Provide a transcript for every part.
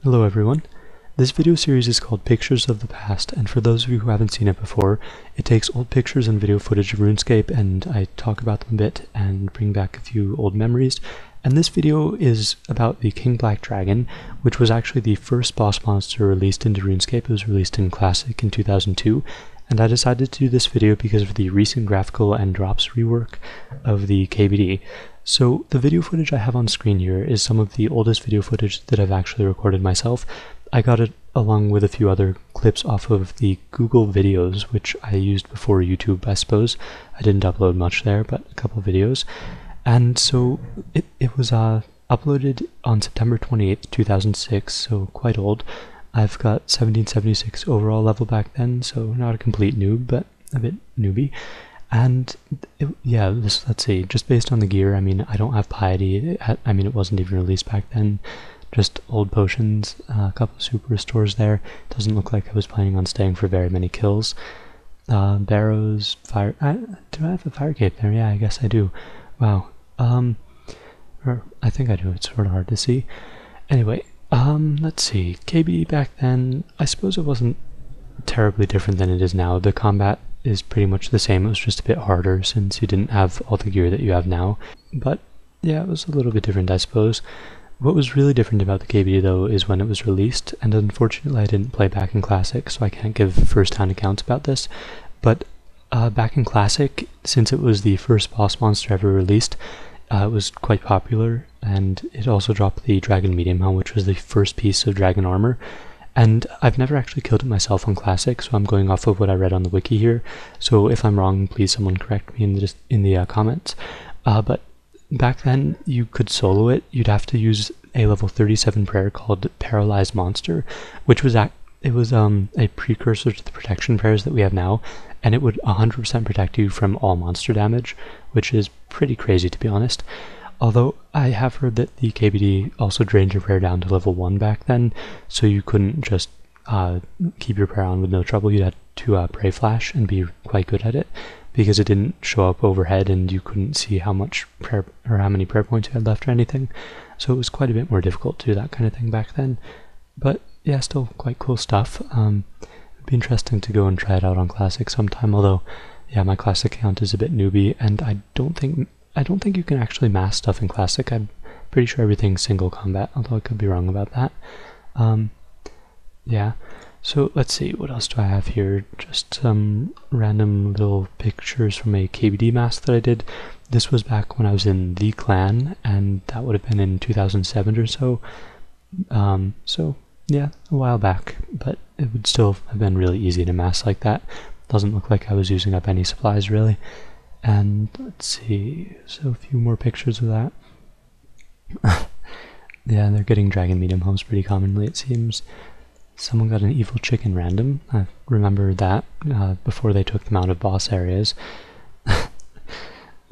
Hello everyone. This video series is called Pictures of the Past, and for those of you who haven't seen it before, it takes old pictures and video footage of RuneScape and I talk about them a bit and bring back a few old memories. And this video is about the King Black Dragon, which was actually the first boss monster released into RuneScape. It was released in Classic in 2002, and I decided to do this video because of the recent graphical and drops rework of the KBD. So the video footage I have on screen here is some of the oldest video footage that I've actually recorded myself. I got it along with a few other clips off of the Google videos, which I used before YouTube, I suppose. I didn't upload much there, but a couple videos. And so it was uploaded on September 28th, 2006, so quite old. I've got 1776 overall level back then, so not a complete noob, but a bit newbie. And let's see, just based on the gear, I mean, I don't have piety. It wasn't even released back then. Just old potions, a couple of super restores there. Doesn't look like I was planning on staying for very many kills. Barrows, fire. Do I have a fire cape there? Yeah, I guess I do. Wow. I think I do. It's sort of hard to see. Anyway, let's see. KB back then, I suppose it wasn't terribly different than it is now. The combat is pretty much the same. It was just a bit harder since you didn't have all the gear that you have now. But yeah, it was a little bit different, I suppose. What was really different about the KBD though is when it was released, and unfortunately I didn't play back in Classic, so I can't give first-hand accounts about this. But back in Classic, since it was the first boss monster ever released, it was quite popular, and it also dropped the Dragon Medium Helm, which was the first piece of Dragon Armor. And I've never actually killed it myself on Classic, so I'm going off of what I read on the wiki here. So if I'm wrong, please someone correct me in the comments. But back then, you could solo it. You'd have to use a level 37 prayer called Paralyzed Monster, which was a precursor to the protection prayers that we have now, and it would 100% protect you from all monster damage, which is pretty crazy to be honest. Although I have heard that the KBD also drained your prayer down to level 1 back then, so you couldn't just keep your prayer on with no trouble. You had to pray flash and be quite good at it, because it didn't show up overhead and you couldn't see how much prayer or how many prayer points you had left or anything. So it was quite a bit more difficult to do that kind of thing back then. But yeah, still quite cool stuff. It'd be interesting to go and try it out on Classic sometime, although yeah, my Classic account is a bit newbie, and I don't think you can actually mass stuff in Classic. I'm pretty sure everything's single combat, although I could be wrong about that. Yeah, so let's see, what else do I have here? Just some random little pictures from a KBD mask that I did. This was back when I was in the clan, and that would have been in 2007 or so. So yeah, a while back, but it would still have been really easy to mask like that. Doesn't look like I was using up any supplies really. And let's see, so a few more pictures of that. Yeah, they're getting Dragon Medium Helms pretty commonly, it seems. Someone got an evil chicken random. I remember that before they took them out of boss areas.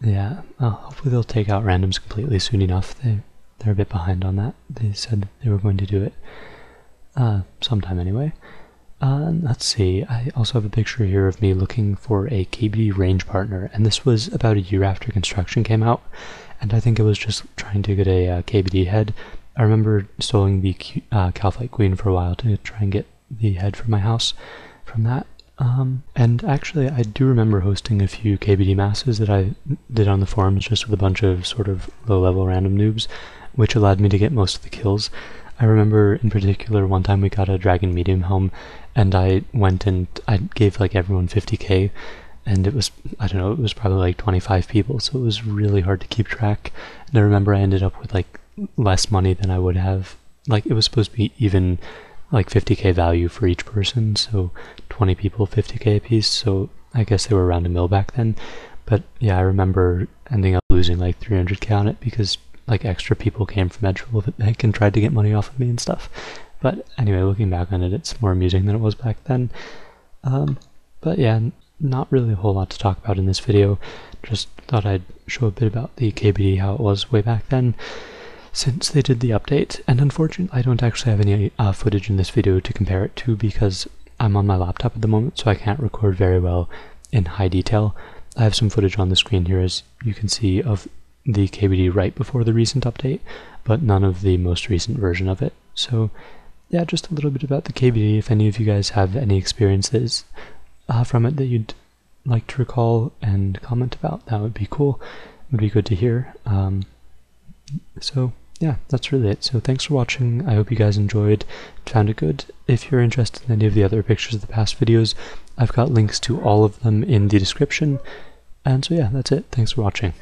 Yeah, hopefully they'll take out randoms completely soon enough. They're a bit behind on that. They said they were going to do it sometime anyway. Let's see, I also have a picture here of me looking for a KBD range partner, and this was about a year after construction came out, and I think I was just trying to get a KBD head. I remember soloing the Calphite Queen for a while to try and get the head for my house from that. And actually I do remember hosting a few KBD masses that I did on the forums just with a bunch of sort of low-level random noobs, which allowed me to get most of the kills. I remember in particular one time we got a Dragon Medium Helm, and I went and I gave like everyone 50k, and it was, I don't know, it was probably like 25 people, so it was really hard to keep track. And I remember I ended up with like less money than I would have. Like, it was supposed to be even like 50k value for each person, so 20 people 50k a piece, so I guess they were around a mil back then. But yeah, I remember ending up losing like 300k on it because like extra people came from Edgeville and tried to get money off of me and stuff. But anyway, looking back on it, it's more amusing than it was back then. But yeah, not really a whole lot to talk about in this video. Just thought I'd show a bit about the KBD, how it was way back then, since they did the update. And unfortunately, I don't actually have any footage in this video to compare it to because I'm on my laptop at the moment, so I can't record very well in high detail. I have some footage on the screen here, as you can see, of the KBD right before the recent update, but none of the most recent version of it. So yeah, just a little bit about the KBD. If any of you guys have any experiences from it that you'd like to recall and comment about, that would be cool. It would be good to hear. So yeah, that's really it. So thanks for watching. I hope you guys enjoyed, found it good. If you're interested in any of the other pictures of the past videos, I've got links to all of them in the description. And so yeah, that's it. Thanks for watching.